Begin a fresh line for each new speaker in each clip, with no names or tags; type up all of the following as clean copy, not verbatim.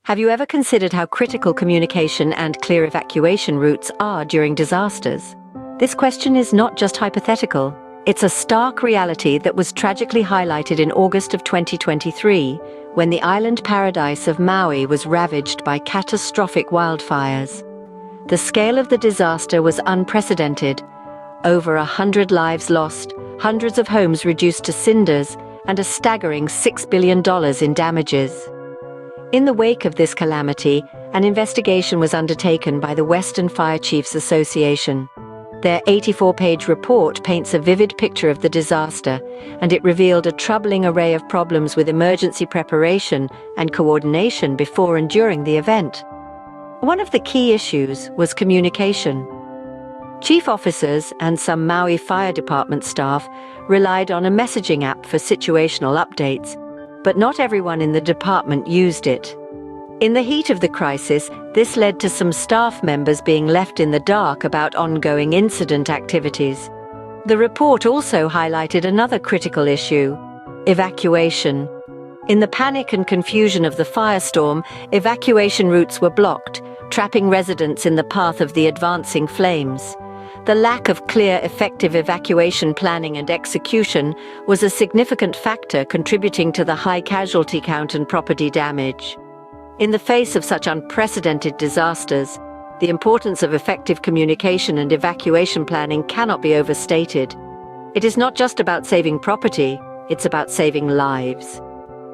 Have you ever considered how critical communication and clear evacuation routes are during disasters? This question is not just hypothetical. It's a stark reality that was tragically highlighted in August of 2023, when the island paradise of Maui was ravaged by catastrophic wildfires. The scale of the disaster was unprecedented. Over 100 lives lost, hundreds of homes reduced to cinders, and a staggering $6 billion in damages. In the wake of this calamity, an investigation was undertaken by the Western Fire Chiefs Association. Their 84-page report paints a vivid picture of the disaster, and it revealed a troubling array of problems with emergency preparation and coordination before and during the event. One of the key issues was communication. Chief officers and some Maui Fire Department staff relied on a messaging app for situational updates, but not everyone in the department used it. In the heat of the crisis, this led to some staff members being left in the dark about ongoing incident activities. The report also highlighted another critical issue: evacuation. In the panic and confusion of the firestorm, evacuation routes were blocked, trapping residents in the path of the advancing flames. The lack of clear, effective evacuation planning and execution was a significant factor contributing to the high casualty count and property damage. In the face of such unprecedented disasters, the importance of effective communication and evacuation planning cannot be overstated. It is not just about saving property, it's about saving lives.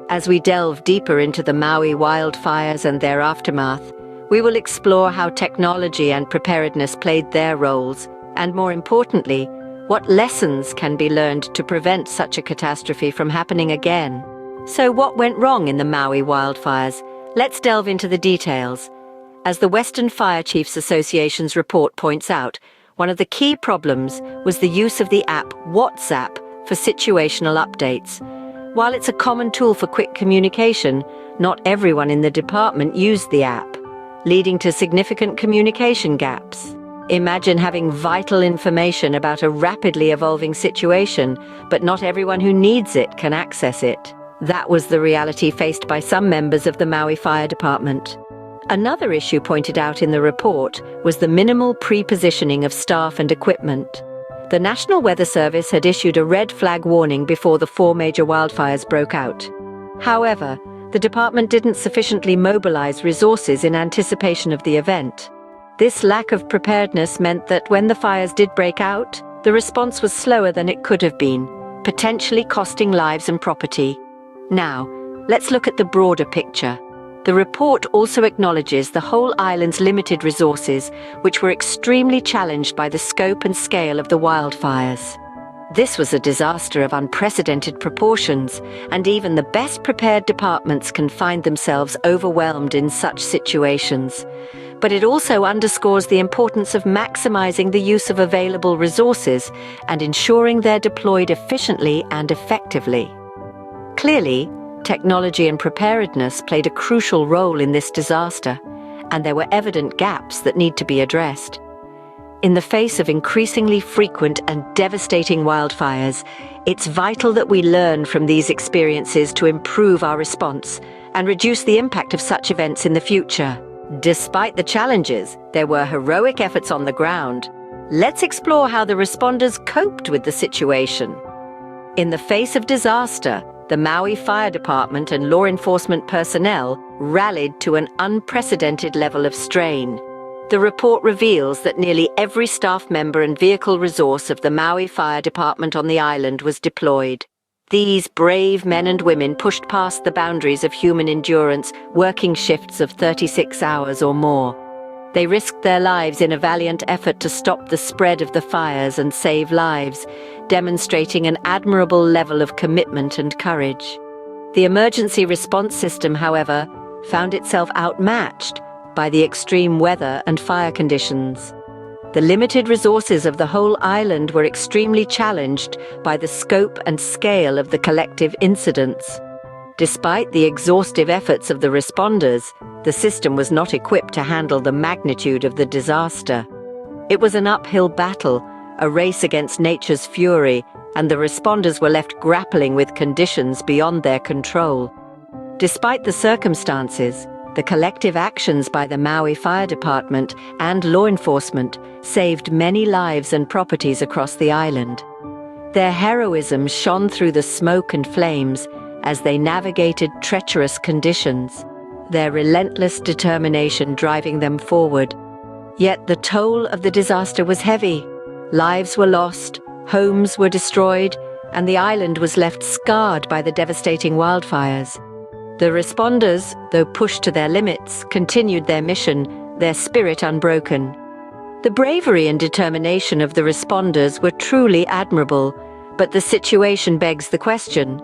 As we delve deeper into the Maui wildfires and their aftermath, we will explore how technology and preparedness played their roles, and more importantly, what lessons can be learned to prevent such a catastrophe from happening again. So what went wrong in the Maui wildfires? Let's delve into the details. As the Western Fire Chiefs Association's report points out, one of the key problems was the use of the app WhatsApp for situational updates. While it's a common tool for quick communication, not everyone in the department used the app, leading to significant communication gaps. Imagine having vital information about a rapidly evolving situation, but not everyone who needs it can access it. That was the reality faced by some members of the Maui Fire Department. Another issue pointed out in the report was the minimal pre-positioning of staff and equipment. The National Weather Service had issued a red flag warning before the 4 major wildfires broke out. However, the department didn't sufficiently mobilize resources in anticipation of the event. This lack of preparedness meant that when the fires did break out, the response was slower than it could have been, potentially costing lives and property. Now, let's look at the broader picture. The report also acknowledges the whole island's limited resources, which were extremely challenged by the scope and scale of the wildfires. This was a disaster of unprecedented proportions, and even the best prepared departments can find themselves overwhelmed in such situations. But it also underscores the importance of maximizing the use of available resources and ensuring they're deployed efficiently and effectively. Clearly, technology and preparedness played a crucial role in this disaster, and there were evident gaps that need to be addressed. In the face of increasingly frequent and devastating wildfires, it's vital that we learn from these experiences to improve our response and reduce the impact of such events in the future. Despite the challenges, there were heroic efforts on the ground. Let's explore how the responders coped with the situation. In the face of disaster, the Maui Fire Department and law enforcement personnel rallied to an unprecedented level of strain. The report reveals that nearly every staff member and vehicle resource of the Maui Fire Department on the island was deployed. These brave men and women pushed past the boundaries of human endurance, working shifts of 36 hours or more. They risked their lives in a valiant effort to stop the spread of the fires and save lives, demonstrating an admirable level of commitment and courage. The emergency response system, however, found itself outmatched by the extreme weather and fire conditions. The limited resources of the whole island were extremely challenged by the scope and scale of the collective incidents. Despite the exhaustive efforts of the responders, the system was not equipped to handle the magnitude of the disaster. It was an uphill battle, a race against nature's fury, and the responders were left grappling with conditions beyond their control. Despite the circumstances, The collective actions by the Maui Fire Department and law enforcement saved many lives and properties across the island. Their heroism shone through the smoke and flames as they navigated treacherous conditions, their relentless determination driving them forward. Yet the toll of the disaster was heavy. Lives were lost, homes were destroyed, and the island was left scarred by the devastating wildfires. The responders, though pushed to their limits, continued their mission, their spirit unbroken. The bravery and determination of the responders were truly admirable, but the situation begs the question: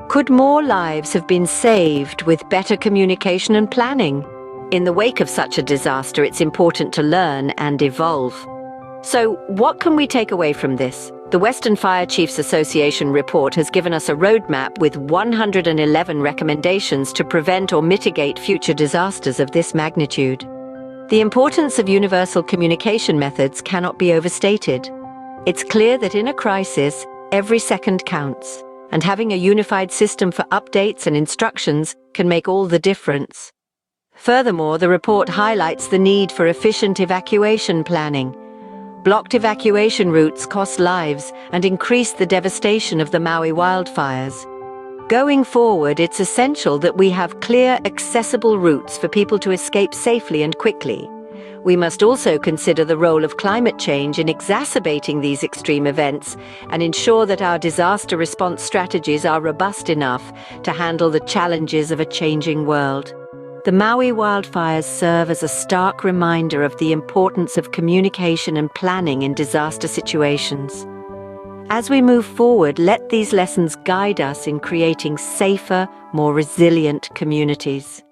could more lives have been saved with better communication and planning? In the wake of such a disaster, it's important to learn and evolve. So, what can we take away from this? The Western Fire Chiefs Association report has given us a roadmap with 111 recommendations to prevent or mitigate future disasters of this magnitude. The importance of universal communication methods cannot be overstated. It's clear that in a crisis, every second counts, and having a unified system for updates and instructions can make all the difference. Furthermore, the report highlights the need for efficient evacuation planning. Blocked evacuation routes cost lives and increase the devastation of the Maui wildfires. Going forward, it's essential that we have clear, accessible routes for people to escape safely and quickly. We must also consider the role of climate change in exacerbating these extreme events and ensure that our disaster response strategies are robust enough to handle the challenges of a changing world. The Maui wildfires serve as a stark reminder of the importance of communication and planning in disaster situations. As we move forward, let these lessons guide us in creating safer, more resilient communities.